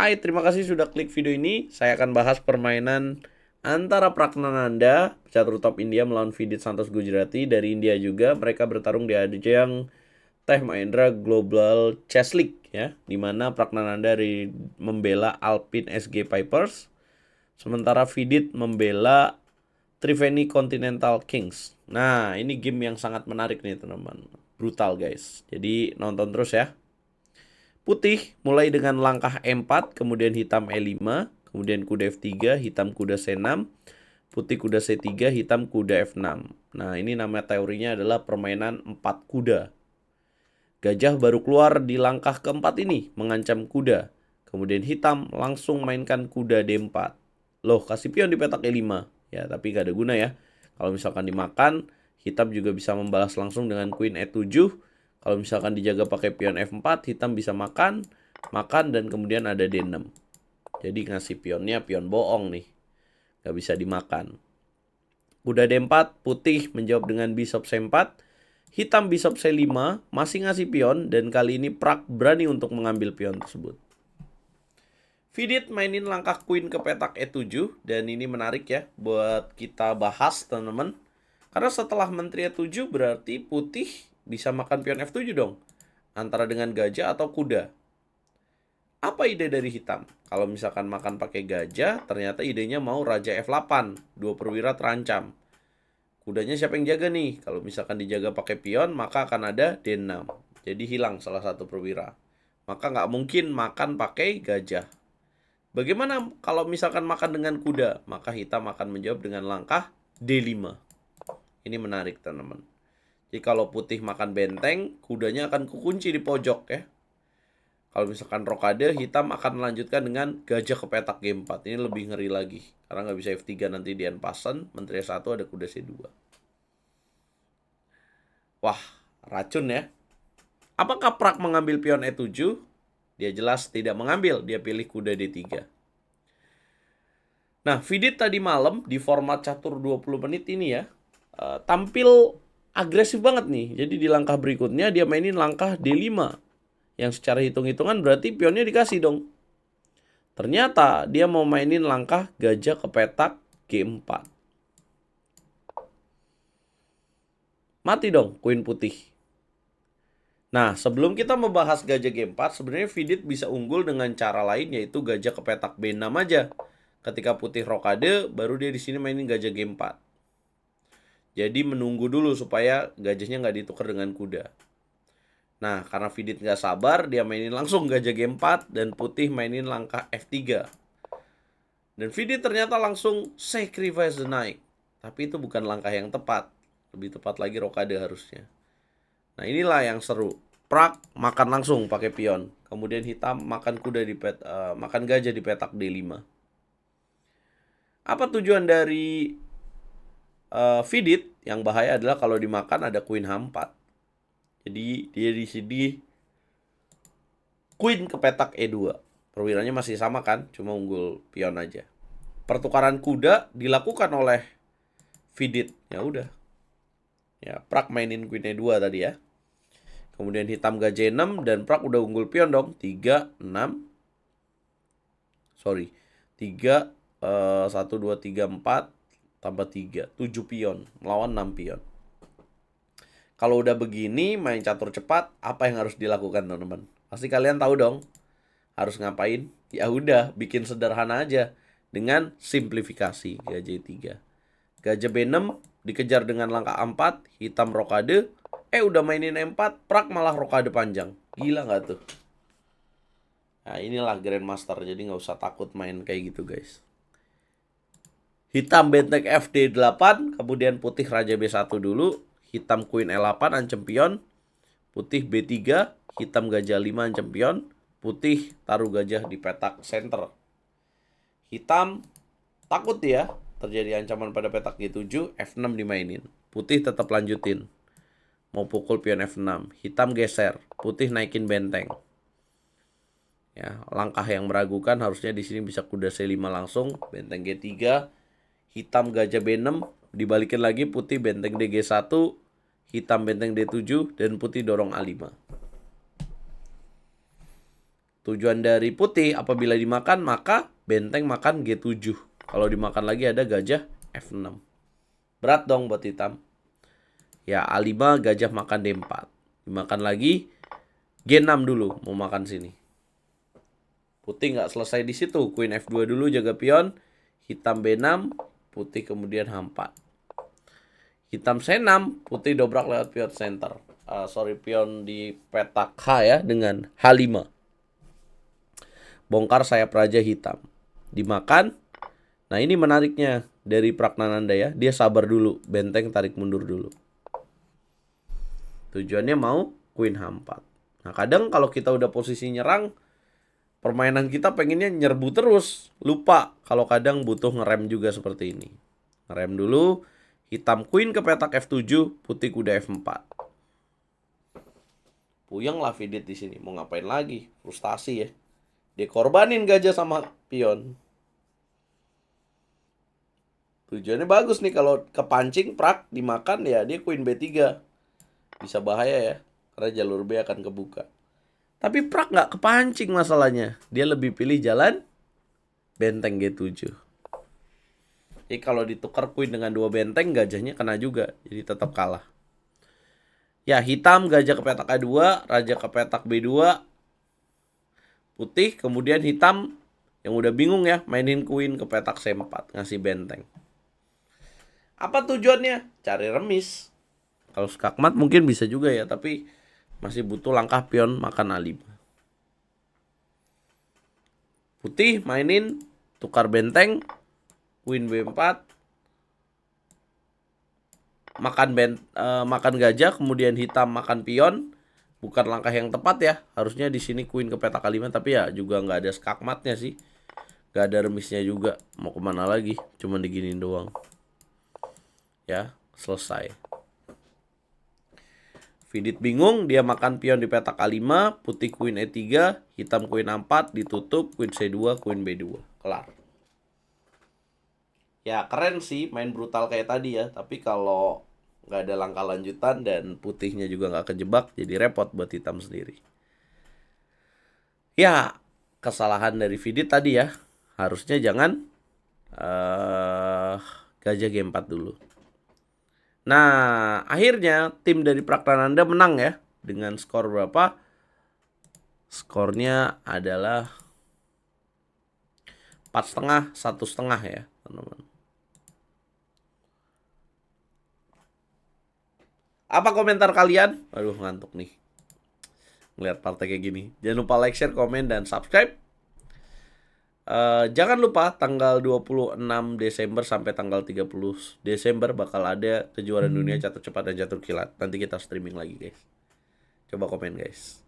Hai, terima kasih sudah klik video ini. Saya akan bahas permainan antara Pragnananda, pecatur top India melawan Vidit Santos Gujrati dari India juga. Mereka bertarung di ajang Tech Mahindra Global Chess League ya, di mana Pragnananda membela Alpine SG Pipers, sementara Vidit membela Triveni Continental Kings. Nah, ini game yang sangat menarik nih, teman-teman. Brutal, guys. Jadi nonton terus ya. Putih mulai dengan langkah E4, kemudian hitam E5, kemudian kuda F3, hitam kuda C6, putih kuda C3, hitam kuda F6. Nah, ini nama teorinya adalah permainan 4 kuda. Gajah baru keluar di langkah keempat ini, mengancam kuda. Kemudian hitam langsung mainkan kuda D4. Loh, kasih pion di petak E5. Ya, tapi gak ada guna ya. Kalau misalkan dimakan, hitam juga bisa membalas langsung dengan Queen E7. Kalau misalkan dijaga pakai pion F4, hitam bisa makan, dan kemudian ada D6. Jadi ngasih pionnya pion bohong nih. Gak bisa dimakan. Kuda D4, putih menjawab dengan Bishop C4. Hitam Bishop C5, masih ngasih pion, dan kali ini Prak berani untuk mengambil pion tersebut. Vidit mainin langkah Queen ke petak E7, dan ini menarik ya buat kita bahas, teman-teman. Karena setelah menteri E7 berarti putih bisa makan pion F7 dong. Antara dengan gajah atau kuda. Apa ide dari hitam? Kalau misalkan makan pakai gajah, ternyata idenya mau raja F8. Dua perwira terancam. Kudanya siapa yang jaga nih? Kalau misalkan dijaga pakai pion, maka akan ada D6. Jadi hilang salah satu perwira. Maka nggak mungkin makan pakai gajah. Bagaimana kalau misalkan makan dengan kuda? Maka hitam akan menjawab dengan langkah D5. Ini menarik, teman-teman. Jadi kalau putih makan benteng, kudanya akan kekunci di pojok ya. Kalau misalkan rokade, hitam akan melanjutkan dengan gajah ke petak G4. Ini lebih ngeri lagi. Karena nggak bisa F3 nanti di pasen. Menteri 1 ada kuda C2. Wah, racun ya. Apakah Prak mengambil pion E7? Dia jelas tidak mengambil. Dia pilih kuda D3. Nah, Vidit tadi malam di format catur 20 menit ini ya, tampil agresif banget nih. Jadi di langkah berikutnya dia mainin langkah D5. Yang secara hitung-hitungan berarti pionnya dikasih dong. Ternyata dia mau mainin langkah gajah ke petak G4. Mati dong Queen putih. Nah, sebelum kita membahas gajah G4, sebenarnya Vidit bisa unggul dengan cara lain, yaitu gajah ke petak B6 aja. Ketika putih rokade, baru dia di sini mainin gajah G4. Jadi menunggu dulu supaya gajahnya nggak ditukar dengan kuda. Nah, karena Vidit nggak sabar, dia mainin langsung gajah G4 dan putih mainin langkah F3. Dan Vidit ternyata langsung sacrifice the knight. Tapi itu bukan langkah yang tepat. Lebih tepat lagi rokade harusnya. Nah, inilah yang seru. Prak makan langsung pakai pion. Kemudian hitam makan makan gajah di petak D5. Apa tujuan dari Vidit? Yang bahaya adalah kalau dimakan ada Queen H4. Jadi dia di sini Queen ke petak E2. Perwiranya masih sama kan, cuma unggul pion aja. Pertukaran kuda dilakukan oleh Vidit. Ya udah. Ya, Prak mainin Queen E2 tadi ya. Kemudian hitam gajah 6 dan Prak udah unggul pion dong. 3, 6. Sorry. 3, 1, 2, 3, 4. Tambah 3. 7 pion. Melawan 6 pion. Kalau udah begini main catur cepat, apa yang harus dilakukan, teman-teman? Pasti kalian tahu dong. Harus ngapain? Ya udah, bikin sederhana aja. Dengan simplifikasi gajah 3. Gajah B6 dikejar dengan langkah 4, hitam rokade. Udah mainin E4, Prak malah rokade panjang. Gila nggak tuh? Nah, inilah Grandmaster, jadi nggak usah takut main kayak gitu, guys. Hitam benteng FD8, kemudian putih raja B1 dulu. Hitam Queen E8 ancam pion. Putih B3, hitam gajah 5 ancam pion. Putih taruh gajah di petak center. Hitam takut ya terjadi ancaman pada petak G7, F6 dimainin. Putih tetap lanjutin. Mau pukul pion F6. Hitam geser, putih naikin benteng. Ya, langkah yang meragukan harusnya di sini bisa kuda C5 langsung, benteng G3. Hitam gajah B6, dibalikin lagi putih benteng DG1, hitam benteng D7, dan putih dorong A5. Tujuan dari putih apabila dimakan maka benteng makan G7. Kalau dimakan lagi ada gajah F6. Berat dong buat hitam. Ya A5 gajah makan D4. Dimakan lagi G6 dulu mau makan sini. Putih nggak selesai di situ. Queen F2 dulu jaga pion. Hitam B6, putih kemudian H4. Hitam C6, putih dobrak lewat pion center. Pion di petak H ya dengan H5. Bongkar sayap raja hitam. Dimakan. Nah ini menariknya dari Pragnananda ya. Dia sabar dulu. Benteng tarik mundur dulu. Tujuannya mau Queen H4. Nah kadang kalau kita udah posisi nyerang, permainan kita pengennya nyerbu terus. Lupa kalau kadang butuh ngerem juga seperti ini. Ngerem dulu. Hitam Queen ke petak F7. Putih kuda F4. Puyeng lah Vidit di sini. Mau ngapain lagi? Frustasi ya. Dia korbanin gajah sama pion. Tujuannya bagus nih kalau kepancing prak dimakan ya dia Queen B3. Bisa bahaya ya. Karena jalur B akan kebuka. Tapi prak nggak kepancing masalahnya. Dia lebih pilih jalan benteng G7. Jadi kalau ditukar Queen dengan 2 benteng gajahnya kena juga. Jadi tetap kalah. Ya hitam gajah ke petak A2. Raja ke petak B2. Putih kemudian hitam yang udah bingung ya mainin Queen ke petak C4 ngasih benteng. Apa tujuannya? Cari remis. Kalau skakmat mungkin bisa juga ya, tapi masih butuh langkah pion makan A5. Putih mainin tukar benteng, Queen B4, makan gajah, kemudian hitam makan pion. Bukan langkah yang tepat ya. Harusnya di sini Queen ke petak A5, tapi ya juga nggak ada skakmatnya sih. Nggak ada remisnya juga. Mau kemana lagi? Cuma diginiin doang. Ya, selesai. Vidit bingung, dia makan pion di petak A5, putih Queen E3, hitam Queen A4, ditutup, Queen C2, Queen B2. Kelar. Ya keren sih main brutal kayak tadi ya, tapi kalau nggak ada langkah lanjutan dan putihnya juga nggak kejebak, jadi repot buat hitam sendiri. Ya, kesalahan dari Vidit tadi ya, harusnya jangan gajah G4 dulu. Nah, akhirnya tim dari Pragnananda menang ya. Dengan skor berapa? Skornya adalah 4,5, 1,5 ya, teman-teman. Apa komentar kalian? Aduh, ngantuk nih. Ngeliat partai kayak gini. Jangan lupa like, share, komen, dan subscribe. Jangan lupa tanggal 26 Desember sampai tanggal 30 Desember bakal ada kejuaraan dunia catur cepat dan catur kilat. Nanti kita streaming lagi guys. Coba komen guys.